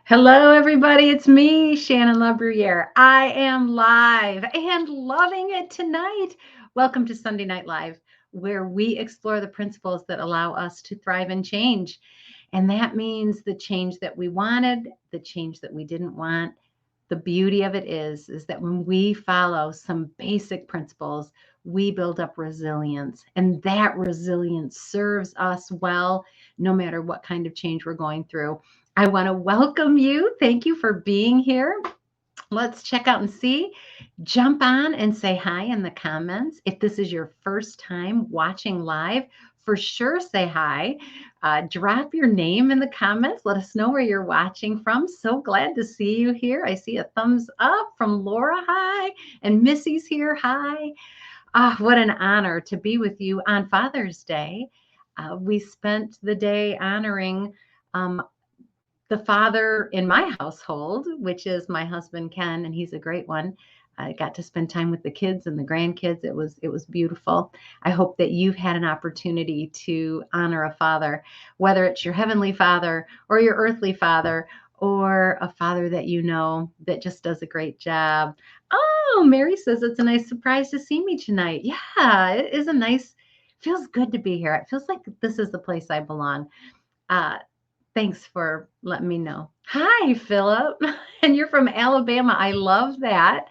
Hello, everybody. It's me, Shannon LaBruyere. I am live and loving it tonight. Welcome to Sunday Night Live, where we explore the principles that allow us to thrive and change. And that means the change that we wanted, the change that we didn't want. The beauty of it is that when we follow some basic principles, we build up resilience, and that resilience serves us well no matter what kind of change we're going through. I want to welcome you. Thank you for being here. Let's check out and see. Jump on and say hi in the comments. If this is your first time watching live, for sure say hi. Drop your name in the comments. Let us know where you're watching from. So glad to see you here. I see a thumbs up from Laura. Hi. And Missy's here. Hi. What an honor to be with you on Father's Day. We spent the day honoring um, the father in my household, which is my husband Ken, and he's a great one. I got to spend time with the kids and the grandkids. It was beautiful. I hope that you've had an opportunity to honor a father, whether it's your heavenly father or your earthly father or a father that you know that just does a great job. Oh, Mary says it's a nice surprise to see me tonight. Yeah, it is a nice, feels good to be here. It feels like this is the place I belong. Uh, Thanks for letting me know. Hi, Philip. And you're from Alabama. I love that.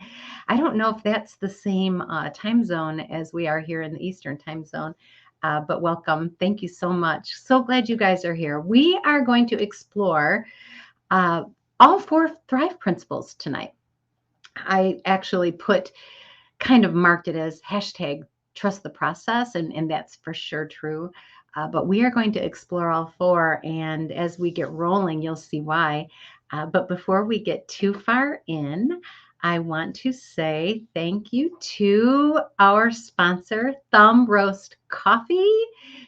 I don't know if that's the same time zone as we are here in the Eastern time zone, but welcome. Thank you so much. So glad you guys are here. We are going to explore uh, all four Thrive principles tonight. I actually kind of marked it as hashtag trust the process, and that's for sure true. But we are going to explore all four, and as we get rolling, you'll see why. But before we get too far in, I want to say thank you to our sponsor, Thumb Roast Coffee.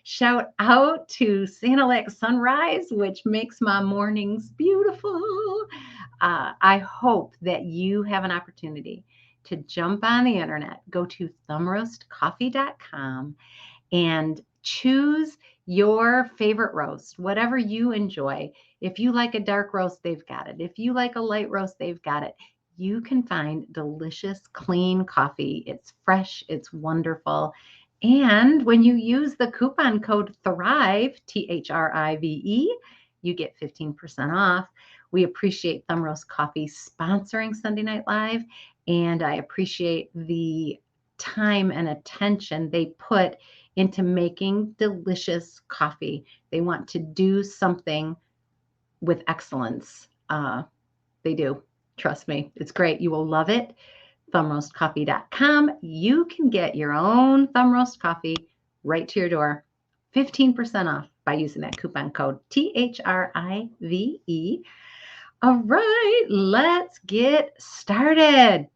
Shout out to Sanilac Sunrise, which makes my mornings beautiful. I hope that you have an opportunity to jump on the internet, go to thumbroastcoffee.com and choose your favorite roast, whatever you enjoy. If you like a dark roast, they've got it. If you like a light roast, they've got it. You can find delicious, clean coffee. It's fresh, it's wonderful. And when you use the coupon code THRIVE, THRIVE, you get 15% off. We appreciate Thumb Roast Coffee sponsoring Sunday Night Live, and I appreciate the time and attention they put into making delicious coffee. They want to do something with excellence. They do. Trust me, it's great. You will love it. Thumbroastcoffee.com. You can get your own thumb roast coffee right to your door. 15% off by using that coupon code THRIVE. All right, let's get started.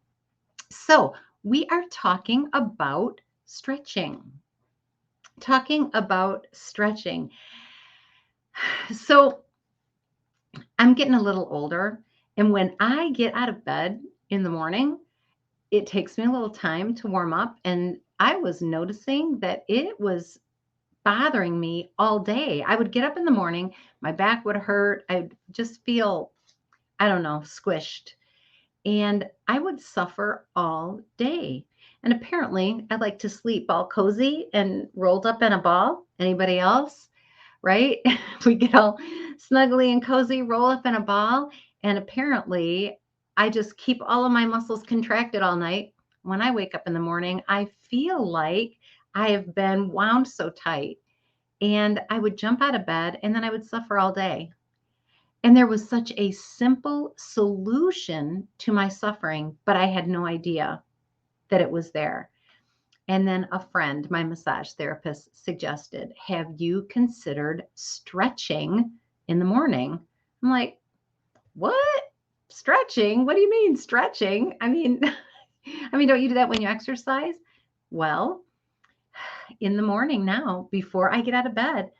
So, we are talking about stretching. Talking about stretching. So, I'm getting a little older, and when I get out of bed in the morning, it takes me a little time to warm up. And I was noticing that it was bothering me all day. I would get up in the morning, my back would hurt. I'd just feel, I don't know, squished. And I would suffer all day. And apparently, I like to sleep all cozy and rolled up in a ball. Anybody else? Right? We get all snuggly and cozy, roll up in a ball. And apparently, I just keep all of my muscles contracted all night. When I wake up in the morning, I feel like I have been wound so tight. And I would jump out of bed and then I would suffer all day. And there was such a simple solution to my suffering, but I had no idea that it was there. And then a friend, my massage therapist, suggested, have you considered stretching in the morning? I'm like, what? Stretching? What do you mean stretching? I mean, don't you do that when you exercise? Well, in the morning now, before I get out of bed,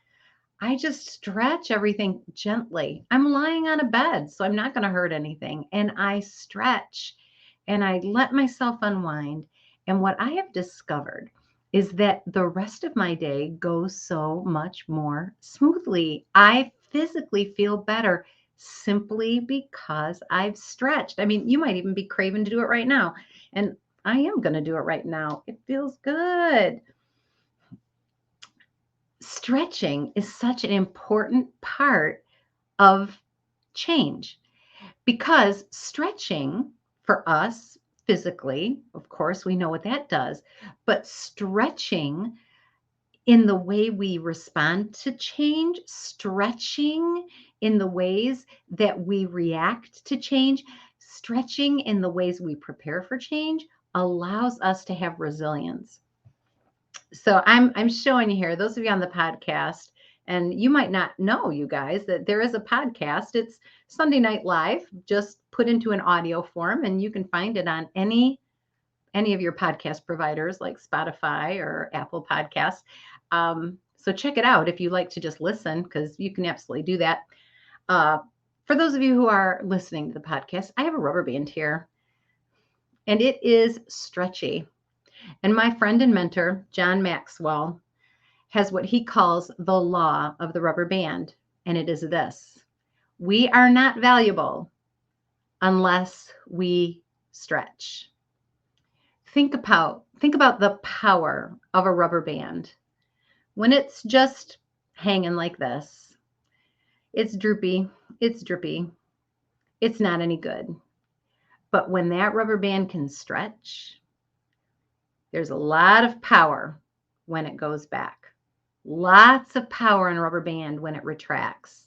I just stretch everything gently. I'm lying on a bed, so I'm not going to hurt anything. And I stretch and I let myself unwind. And what I have discovered is that the rest of my day goes so much more smoothly. I physically feel better simply because I've stretched. I mean, you might even be craving to do it right now. And I am going to do it right now. It feels good. Stretching is such an important part of change because stretching for us physically, of course, we know what that does, but stretching in the way we respond to change, stretching in the ways that we react to change, stretching in the ways we prepare for change allows us to have resilience. So I'm showing you here, those of you on the podcast, and you might not know, you guys, that there is a podcast. It's Sunday Night Live, just put into an audio form, and you can find it on any of your podcast providers like Spotify or Apple Podcasts. So check it out if you like to just listen, because you can absolutely do that. For those of you who are listening to the podcast, I have a rubber band here, and it is stretchy. And my friend and mentor, John Maxwell, has what he calls the law of the rubber band. And it is this: we are not valuable unless we stretch. Think about the power of a rubber band. When it's just hanging like this, it's droopy, it's drippy, it's not any good. But when that rubber band can stretch, there's a lot of power when it goes back. Lots of power in a rubber band when it retracts.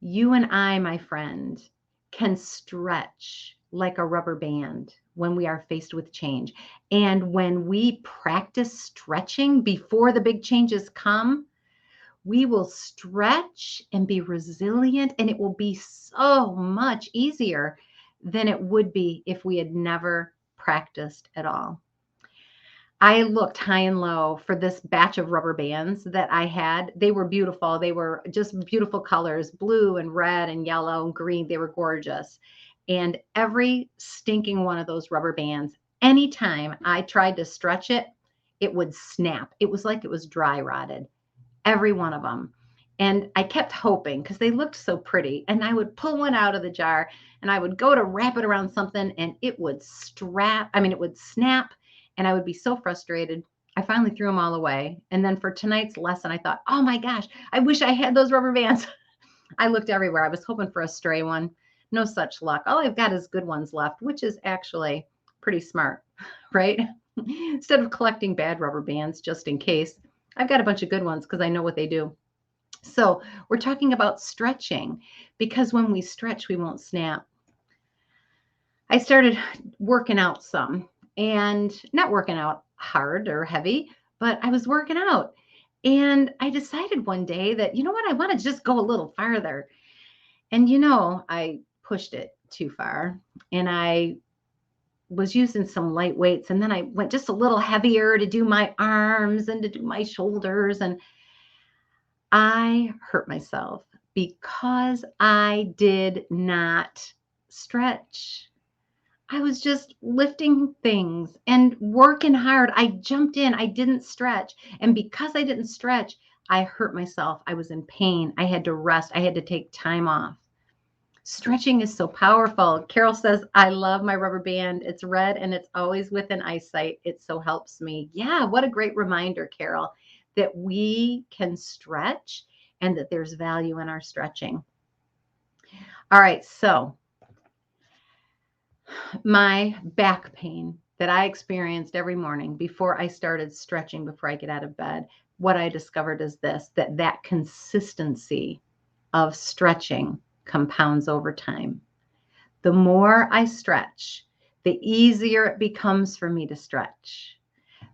You and I, my friend, can stretch like a rubber band when we are faced with change. And when we practice stretching before the big changes come, we will stretch and be resilient, and it will be so much easier than it would be if we had never practiced at all. I looked high and low for this batch of rubber bands that I had. They were beautiful. They were just beautiful colors, blue and red and yellow and green. They were gorgeous. And every stinking one of those rubber bands, anytime I tried to stretch it, it would snap. It was like it was dry rotted, every one of them. And I kept hoping, because they looked so pretty, and I would pull one out of the jar and I would go to wrap it around something and it would it would snap. And I would be so frustrated. I finally threw them all away. And then for tonight's lesson, I thought, oh my gosh, I wish I had those rubber bands. I looked everywhere. I was hoping for a stray one. No such luck. All I've got is good ones left, which is actually pretty smart, right? Instead of collecting bad rubber bands just in case, I've got a bunch of good ones because I know what they do. So we're talking about stretching, because when we stretch, we won't snap. I started working out some. And not working out hard or heavy, but I was working out. And I decided one day that, you know what, I want to just go a little farther. And, I pushed it too far, and I was using some light weights. And then I went just a little heavier to do my arms and to do my shoulders. And I hurt myself because I did not stretch. I was just lifting things and working hard. I jumped in. I didn't stretch. And because I didn't stretch, I hurt myself. I was in pain. I had to rest. I had to take time off. Stretching is so powerful. Carol says, I love my rubber band. It's red and it's always within eyesight. It so helps me. Yeah, what a great reminder, Carol, that we can stretch and that there's value in our stretching. All right, so my back pain that I experienced every morning before I started stretching, before I get out of bed, what I discovered is that consistency of stretching compounds over time. The more I stretch, the easier it becomes for me to stretch.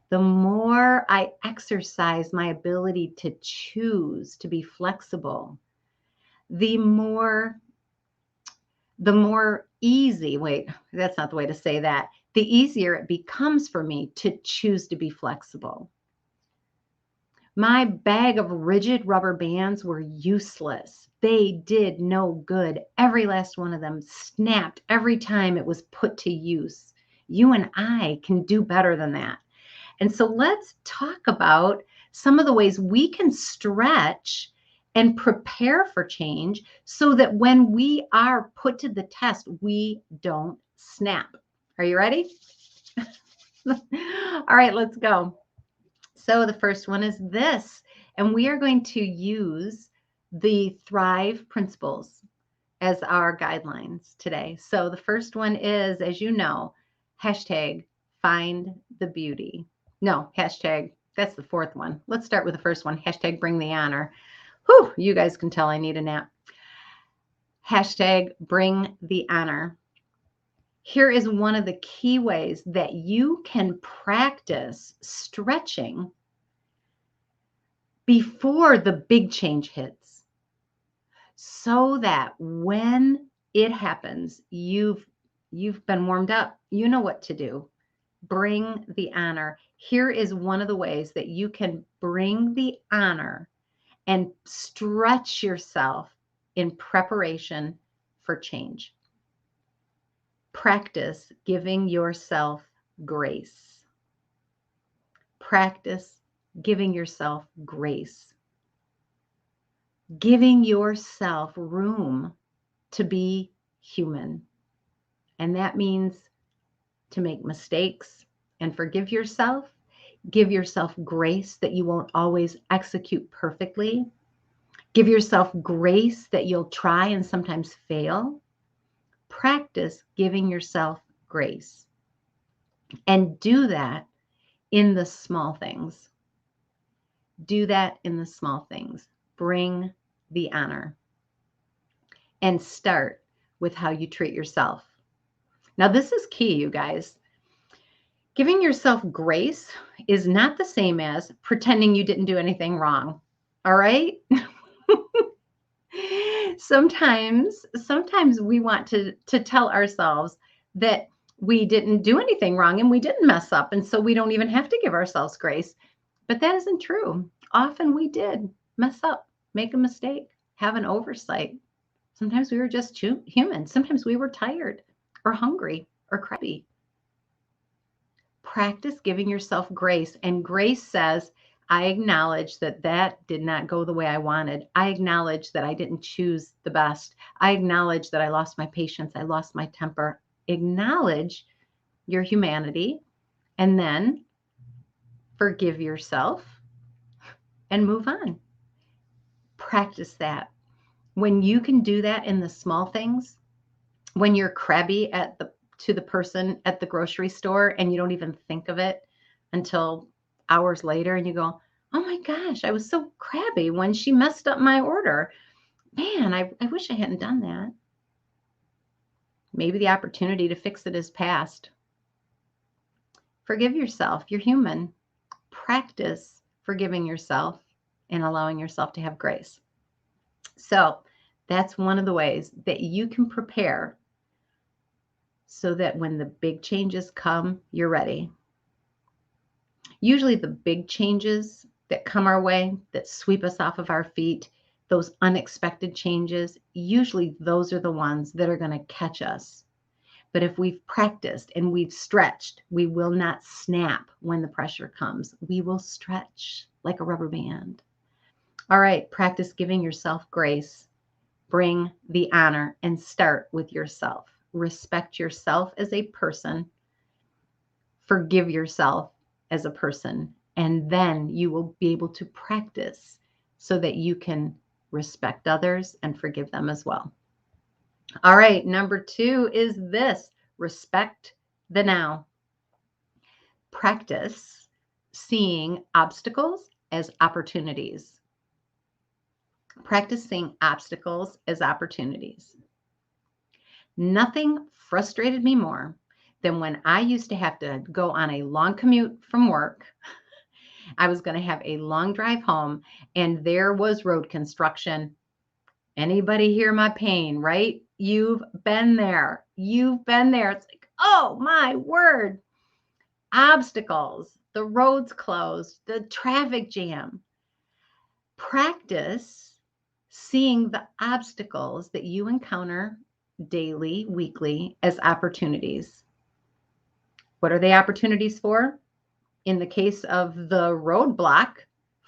The more I exercise my ability to choose to be flexible, the more easy, wait, that's not the way to say that. The easier it becomes for me to choose to be flexible. My bag of rigid rubber bands were useless. They did no good. Every last one of them snapped every time it was put to use. You and I can do better than that. And so let's talk about some of the ways we can stretch and prepare for change so that when we are put to the test, we don't snap. Are you ready? All right, let's go. So the first one is this, and we are going to use the Thrive principles as our guidelines today. So the first one is, as you know, hashtag find the beauty. No, hashtag, that's the fourth one. Let's start with the first one, hashtag bring the honor. Whew, you guys can tell I need a nap. Hashtag bring the honor. Here is one of the key ways that you can practice stretching before the big change hits, so that when it happens, you've been warmed up. You know what to do. Bring the honor. Here is one of the ways that you can bring the honor and stretch yourself in preparation for change. Practice giving yourself grace. Practice giving yourself grace. Giving yourself room to be human. And that means to make mistakes and forgive yourself. Give yourself grace that you won't always execute perfectly. Give yourself grace that you'll try and sometimes fail. Practice giving yourself grace. And do that in the small things. Do that in the small things. Bring the honor. And start with how you treat yourself. Now, this is key, you guys. Giving yourself grace is not the same as pretending you didn't do anything wrong. All right? Sometimes we want to tell ourselves that we didn't do anything wrong and we didn't mess up, and so we don't even have to give ourselves grace. But that isn't true. Often we did mess up, make a mistake, have an oversight. Sometimes we were just human. Sometimes we were tired or hungry or crabby. Practice giving yourself grace. And grace says, I acknowledge that that did not go the way I wanted. I acknowledge that I didn't choose the best. I acknowledge that I lost my patience. I lost my temper. Acknowledge your humanity, and then forgive yourself and move on. Practice that. When you can do that in the small things, when you're crabby to the person at the grocery store and you don't even think of it until hours later, and you go, oh my gosh, I was so crabby when she messed up my order. Man, I wish I hadn't done that. Maybe the opportunity to fix it is past. Forgive yourself. You're human. Practice forgiving yourself and allowing yourself to have grace. So that's one of the ways that you can prepare so that when the big changes come, you're ready. Usually the big changes that come our way, that sweep us off of our feet, those unexpected changes, usually those are the ones that are going to catch us. But if we've practiced and we've stretched, we will not snap when the pressure comes. We will stretch like a rubber band. All right, practice giving yourself grace. Bring the honor and start with yourself. Respect yourself as a person. Forgive yourself as a person. And then you will be able to practice so that you can respect others and forgive them as well. All right, number 2 is this: respect the now. Practice seeing obstacles as opportunities. Practice seeing obstacles as opportunities. Nothing frustrated me more than when I used to have to go on a long commute from work. I was going to have a long drive home, and there was road construction. Anybody hear my pain, right? You've been there. You've been there. It's like, oh my word. Obstacles, the roads closed, the traffic jam. Practice seeing the obstacles that you encounter daily, weekly, as opportunities. What are they opportunities for? In the case of the roadblock,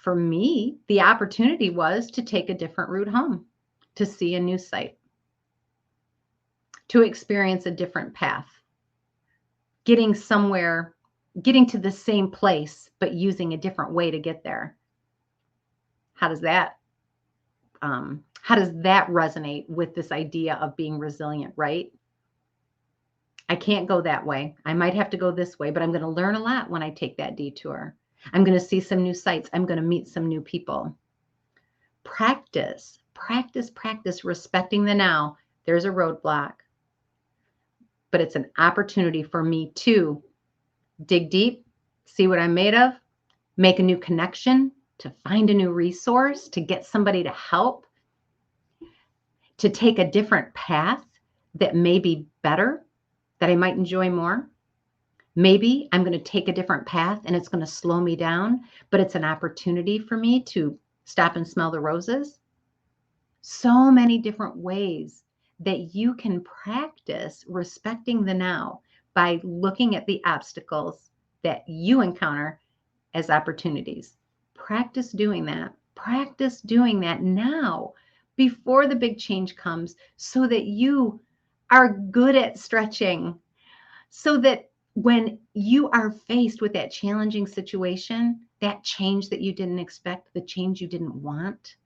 For me, the opportunity was to take a different route home, to see a new sight, to experience a different path, getting somewhere, getting to the same place, but using a different way to get there. How does that resonate with this idea of being resilient, right? I can't go that way. I might have to go this way, but I'm going to learn a lot when I take that detour. I'm going to see some new sights. I'm going to meet some new people. Practice, practice, practice, respecting the now. There's a roadblock, but it's an opportunity for me to dig deep, see what I'm made of, make a new connection, to find a new resource, to get somebody to help, to take a different path that may be better, that I might enjoy more. Maybe I'm going to take a different path and it's going to slow me down, but it's an opportunity for me to stop and smell the roses. So many different ways that you can practice respecting the now by looking at the obstacles that you encounter as opportunities. Practice doing that. Practice doing that now before the big change comes so that you are good at stretching, so that when you are faced with that challenging situation, that change that you didn't expect, the change you didn't want,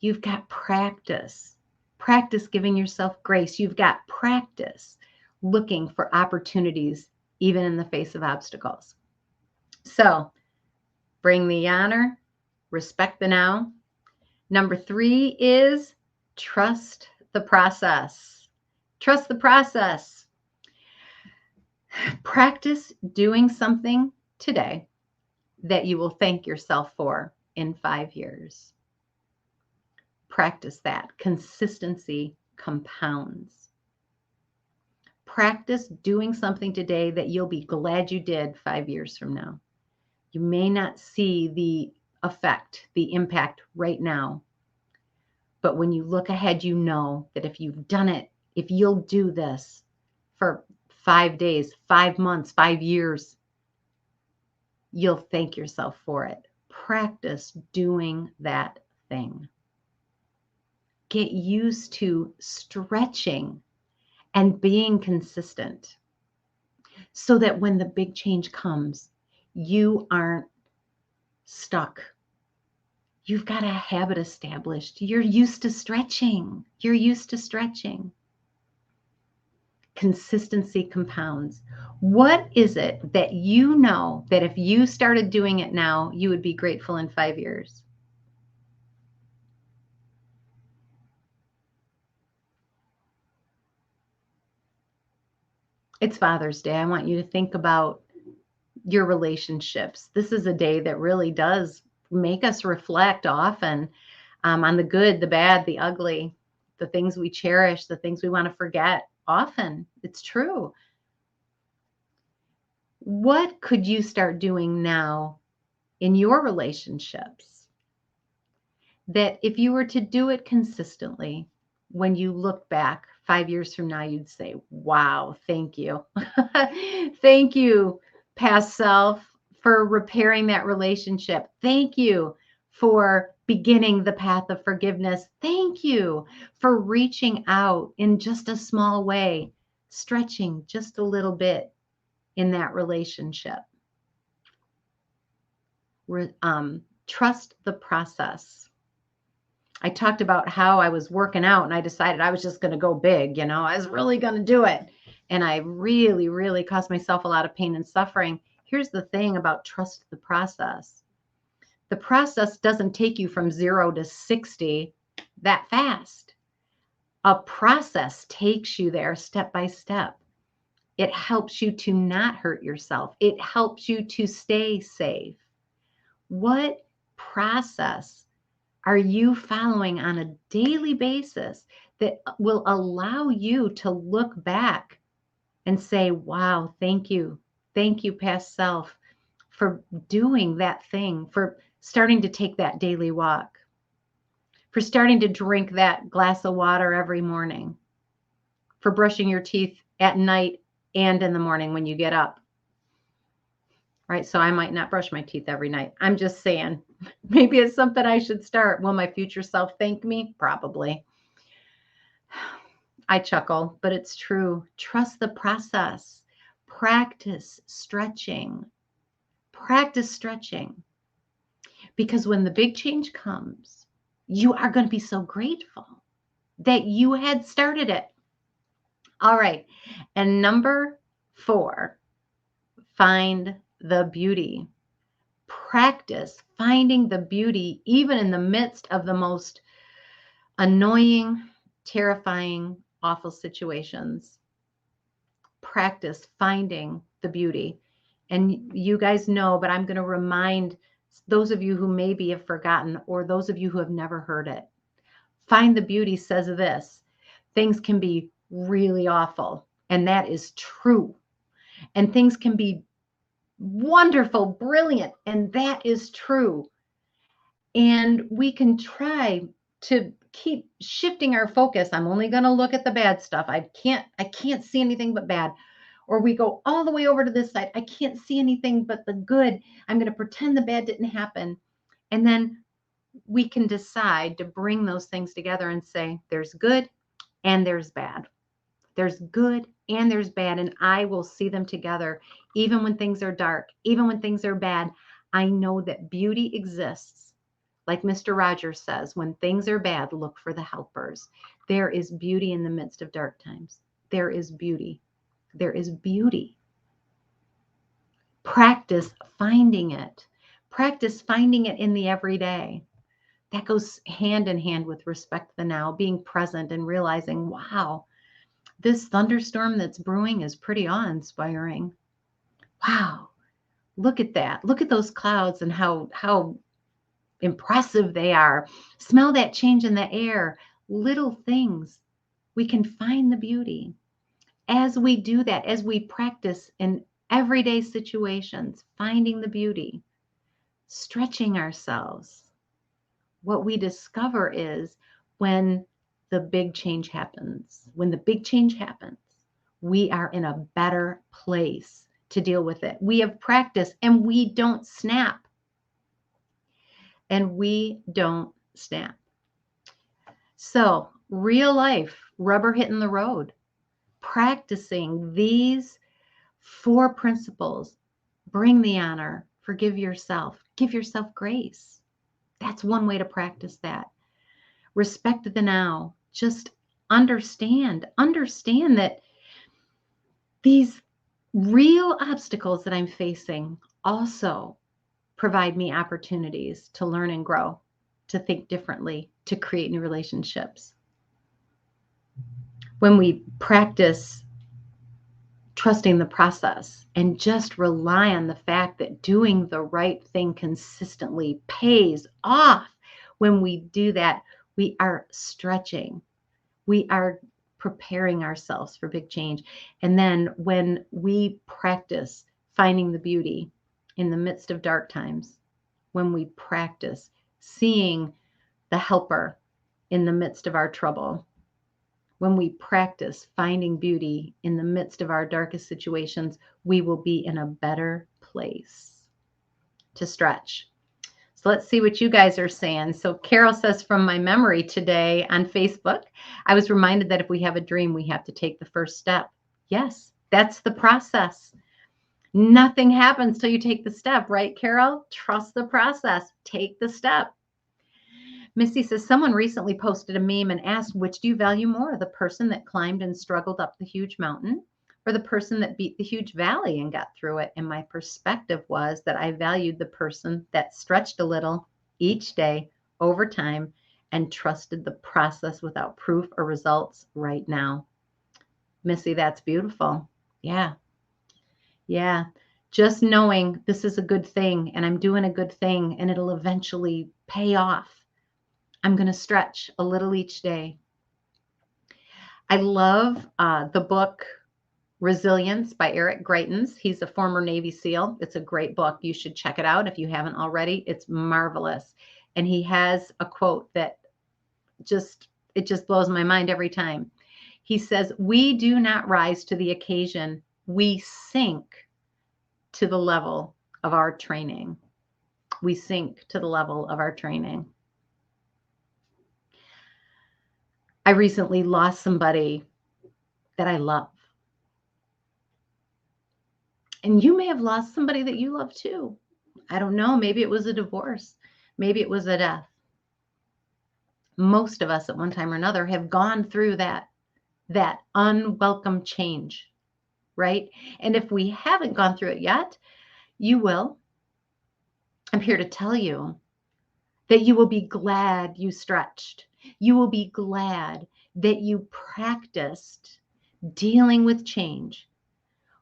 you've got practice. Practice giving yourself grace. You've got practice looking for opportunities, even in the face of obstacles. So bring the honor, respect the now. Number 3 is trust the process. Trust the process. Practice doing something today that you will thank yourself for in 5 years. Practice that. Consistency compounds. Practice doing something today that you'll be glad you did 5 years from now. You may not see the effect, the impact right now, but when you look ahead, you know that if you've done it, if you'll do this for 5 days, 5 months, 5 years, you'll thank yourself for it. Practice doing that thing. Get used to stretching and being consistent so that when the big change comes, you aren't stuck. You've got a habit established. You're used to stretching. You're used to stretching. Consistency compounds. What is it that you know that if you started doing it now, you would be grateful in 5 years? It's Father's Day. I want you to think about your relationships. This is a day that really does make us reflect often on the good, the bad, the ugly, the things we cherish, the things we want to forget. Often, it's true. What could you start doing now in your relationships that if you were to do it consistently, when you look back 5 years from now, you'd say, wow, thank you. Thank you, past self, for repairing that relationship. Thank you for beginning the path of forgiveness. Thank you for reaching out in just a small way, stretching just a little bit in that relationship. Trust the process. I talked about how I was working out and I decided I was just going to go big, I was really going to do it. And I really, really caused myself a lot of pain and suffering. Here's the thing about trust the process. The process doesn't take you from 0 to 60 that fast. A process takes you there step by step. It helps you to not hurt yourself. It helps you to stay safe. What process are you following on a daily basis that will allow you to look back and say, wow, thank you. Thank you, past self, for doing that thing, for starting to take that daily walk, for starting to drink that glass of water every morning, for brushing your teeth at night and in the morning when you get up. right? So I might not brush my teeth every night. I'm just saying, maybe it's something I should start. Will my future self thank me? Probably. I chuckle, but it's true. Trust the process. Practice stretching. Practice stretching. Because when the big change comes, you are going to be so grateful that you had started it. All right. And number 4, find the beauty. Practice finding the beauty even in the midst of the most annoying, terrifying, awful situations. Practice finding the beauty. And you guys know, but I'm going to remind those of you who maybe have forgotten or those of you who have never heard it. Find the beauty says this: things can be really awful, and that is true. And things can be wonderful, brilliant, and that is true. And we can try to keep shifting our focus. I'm only going to look at the bad stuff. I can't see anything but bad. Or we go all the way over to this side. I can't see anything but the good. I'm going to pretend the bad didn't happen. And then we can decide to bring those things together and say, there's good and there's bad. There's good and there's bad, and I will see them together. Even when things are dark, even when things are bad, I know that beauty exists. Like Mr. Rogers says, when things are bad, look for the helpers. There is beauty in the midst of dark times. There is beauty. There is beauty. Practice finding it. Practice finding it in the everyday. That goes hand in hand with respect the now, being present and realizing, wow, this thunderstorm that's brewing is pretty awe-inspiring. Wow, look at that. Look at those clouds and how impressive they are. Smell that change in the air. Little things. We can find the beauty. As we do that, as we practice in everyday situations, finding the beauty, stretching ourselves, what we discover is when the big change happens, we are in a better place to deal with it. We have practice and we don't snap. So, real life, rubber hitting the road, practicing these 4 principles: bring the honor, forgive yourself, give yourself grace. That's one way to practice that. Respect the now. Just understand that these real obstacles that I'm facing also provide me opportunities to learn and grow, to think differently, to create new relationships. When we practice trusting the process and just rely on the fact that doing the right thing consistently pays off, when we do that, we are stretching. We are preparing ourselves for big change. And then when we practice finding the beauty in the midst of dark times, when we practice seeing the helper in the midst of our trouble, when we practice finding beauty in the midst of our darkest situations, we will be in a better place to stretch. So let's see what you guys are saying. So Carol says, from my memory today on Facebook, I was reminded that if we have a dream, we have to take the first step. Yes, that's the process. Nothing happens till you take the step, right, Carol? Trust the process. Take the step. Missy says, someone recently posted a meme and asked, which do you value more, the person that climbed and struggled up the huge mountain or the person that beat the huge valley and got through it? And my perspective was that I valued the person that stretched a little each day over time and trusted the process without proof or results right now. Missy, that's beautiful. Yeah. Yeah. Just knowing this is a good thing and I'm doing a good thing and it'll eventually pay off. I'm going to stretch a little each day. I love the book Resilience by Eric Greitens. He's a former Navy SEAL. It's a great book. You should check it out if you haven't already. It's marvelous. And he has a quote that just blows my mind every time. He says, we do not rise to the occasion. We sink to the level of our training. We sink to the level of our training. I recently lost somebody that I love. And you may have lost somebody that you love too. I don't know. Maybe it was a divorce. Maybe it was a death. Most of us at one time or another have gone through that unwelcome change, right? And if we haven't gone through it yet, you will. I'm here to tell you that you will be glad you stretched. You will be glad that you practiced dealing with change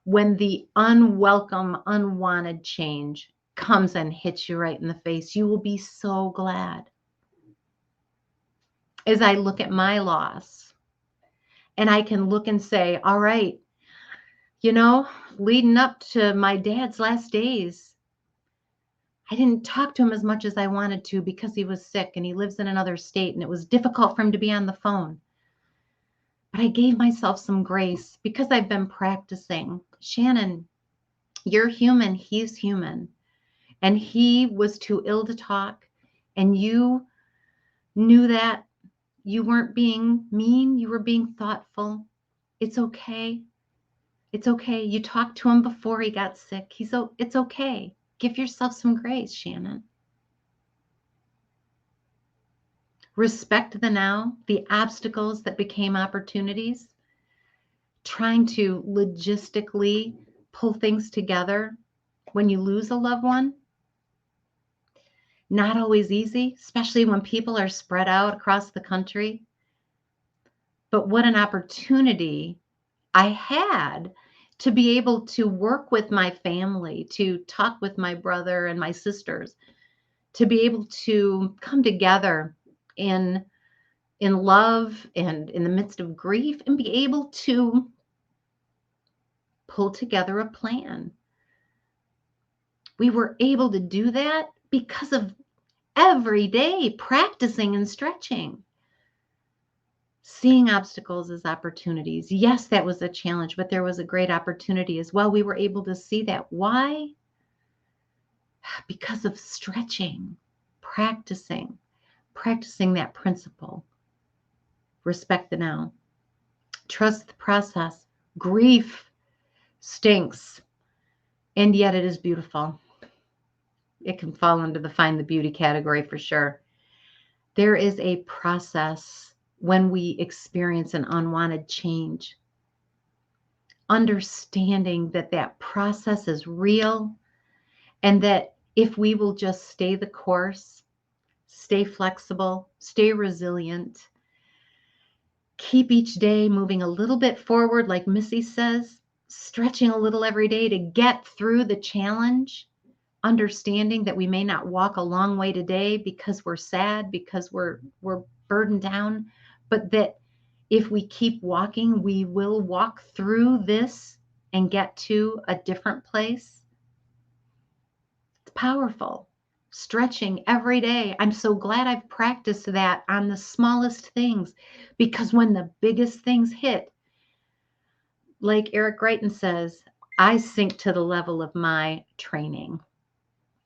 when the unwelcome, unwanted change comes and hits you right in the face. You will be so glad. As I look at my loss, and I can look and say, all right, leading up to my dad's last days, I didn't talk to him as much as I wanted to because he was sick and he lives in another state and it was difficult for him to be on the phone. But I gave myself some grace because I've been practicing. Shannon, you're human, he's human. And he was too ill to talk. And you knew that. You weren't being mean, you were being thoughtful. It's okay. It's okay. You talked to him before he got sick. It's okay. Give yourself some grace, Shannon. Respect the now, the obstacles that became opportunities. Trying to logistically pull things together when you lose a loved one. Not always easy, especially when people are spread out across the country. But what an opportunity I had to be able to work with my family, to talk with my brother and my sisters, to be able to come together in love and in the midst of grief and be able to pull together a plan. We were able to do that because of every day practicing and stretching. Seeing obstacles as opportunities. Yes, that was a challenge, but there was a great opportunity as well. We were able to see that. Why? Because of stretching, practicing that principle. Respect the now. Trust the process. Grief stinks, and yet it is beautiful. It can fall under the find the beauty category for sure. There is a process when we experience an unwanted change. Understanding that process is real and that if we will just stay the course, stay flexible, stay resilient, keep each day moving a little bit forward, like Missy says, stretching a little every day to get through the challenge, understanding that we may not walk a long way today because we're sad, because we're burdened down, but that if we keep walking, we will walk through this and get to a different place. It's powerful. Stretching every day. I'm so glad I've practiced that on the smallest things, because when the biggest things hit, like Eric Greitens says, I sink to the level of my training.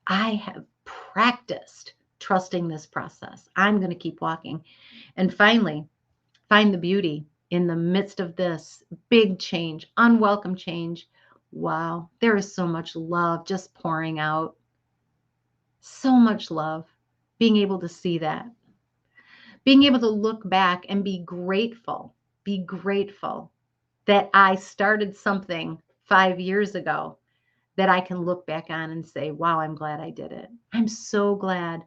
I have practiced trusting this process. I'm going to keep walking. And finally, find the beauty in the midst of this big change, unwelcome change. Wow, there is so much love just pouring out. So much love. Being able to see that. Being able to look back and be grateful that I started something 5 years ago that I can look back on and say, wow, I'm glad I did it. I'm so glad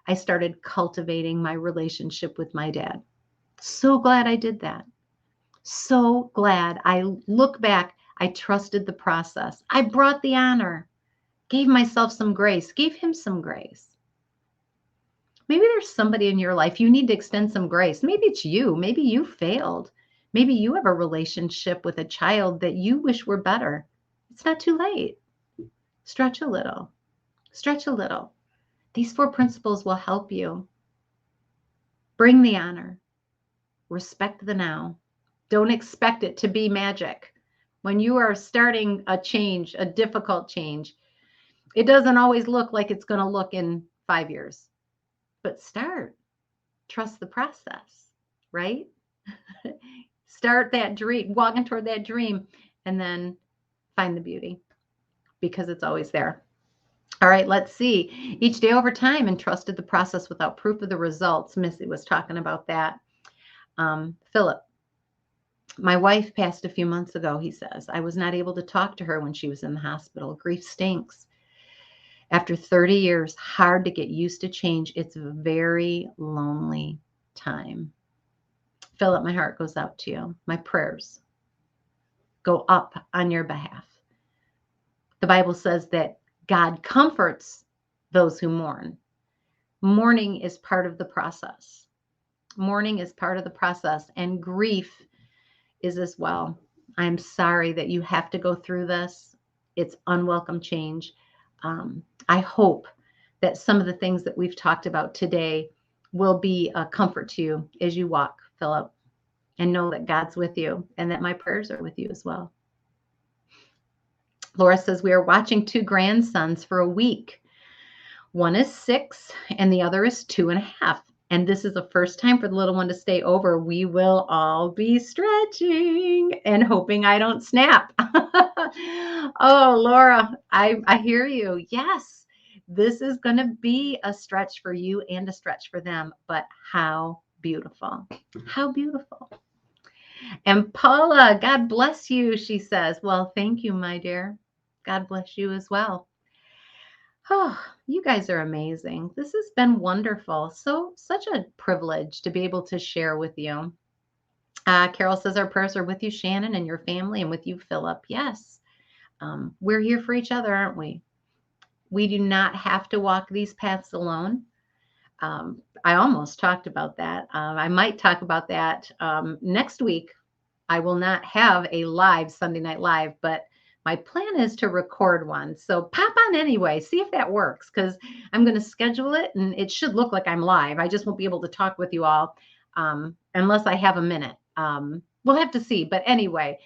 I started cultivating my relationship with my dad. So glad I did that. So glad I look back, I trusted the process. I brought the honor, gave myself some grace, gave him some grace. Maybe there's somebody in your life you need to extend some grace. Maybe it's you. Maybe you failed. Maybe you have a relationship with a child that you wish were better. It's not too late. Stretch a little. Stretch a little. These 4 principles will help you. Bring the honor. Respect the now. Don't expect it to be magic. When you are starting a change, a difficult change, It doesn't always look like it's going to look in 5 years, but start. Trust the process, right? Start that dream, walking toward that dream, and then find the beauty because it's always there. All right, let's see. Each day over time and trusted the process without proof of the results. Missy was talking about that. Philip, my wife passed a few months ago, he says. I was not able to talk to her when she was in the hospital. Grief stinks. After 30 years, hard to get used to change. It's a very lonely time. Philip, my heart goes out to you. My prayers go up on your behalf. The Bible says that God comforts those who mourn. Mourning is part of the process. Mourning is part of the process, and grief is as well. I'm sorry that you have to go through this. It's unwelcome change. I hope that some of the things that we've talked about today will be a comfort to you as you walk, Philip, and know that God's with you and that my prayers are with you as well. Laura says, we are watching 2 grandsons for a week. One is 6 and the other is 2.5. And this is the first time for the little one to stay over. We will all be stretching and hoping I don't snap. Oh, Laura, I hear you. Yes, this is going to be a stretch for you and a stretch for them. But how beautiful. How beautiful. And Paula, God bless you, she says. Well, thank you, my dear. God bless you as well. Oh, you guys are amazing. This has been wonderful. Such a privilege to be able to share with you. Carol says our prayers are with you, Shannon, and your family, and with you, Philip. Yes, we're here for each other, aren't we? We do not have to walk these paths alone. I almost talked about that. I might talk about that next week. I will not have a live Sunday Night Live, but my plan is to record one. So pop on anyway, see if that works, because I'm going to schedule it and it should look like I'm live. I just won't be able to talk with you all unless I have a minute. We'll have to see. But anyway,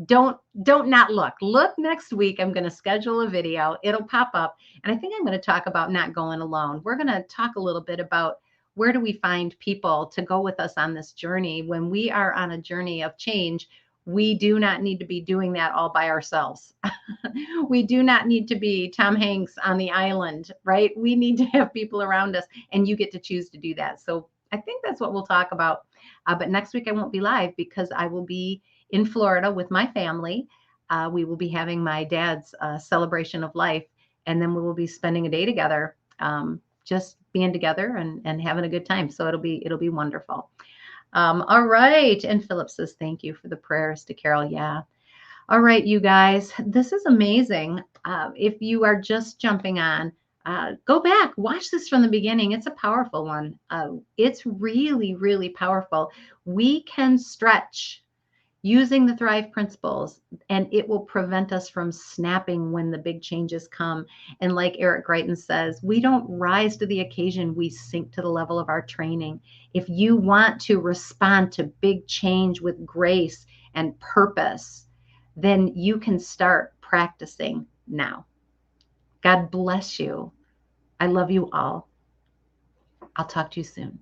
don't not look. Look next week. I'm going to schedule a video. It'll pop up. And I think I'm going to talk about not going alone. We're going to talk a little bit about where do we find people to go with us on this journey. When we are on a journey of change, we do not need to be doing that all by ourselves. We do not need to be Tom Hanks on the island, right? We need to have people around us, and you get to choose to do that. So I think that's what we'll talk about. But next week I won't be live because I will be in Florida with my family. We will be having my dad's celebration of life, and then we will be spending a day together, just being together and having a good time. So it'll be wonderful. All right. And Philip says, thank you for the prayers to Carol. Yeah. All right, you guys, this is amazing. If you are just jumping on, go back, watch this from the beginning. It's a powerful one. It's really, really powerful. We can stretch using the Thrive principles, and it will prevent us from snapping when the big changes come. And like Eric Greitens says, we don't rise to the occasion, we sink to the level of our training. If you want to respond to big change with grace and purpose, then you can start practicing now. God bless you. I love you all. I'll talk to you soon.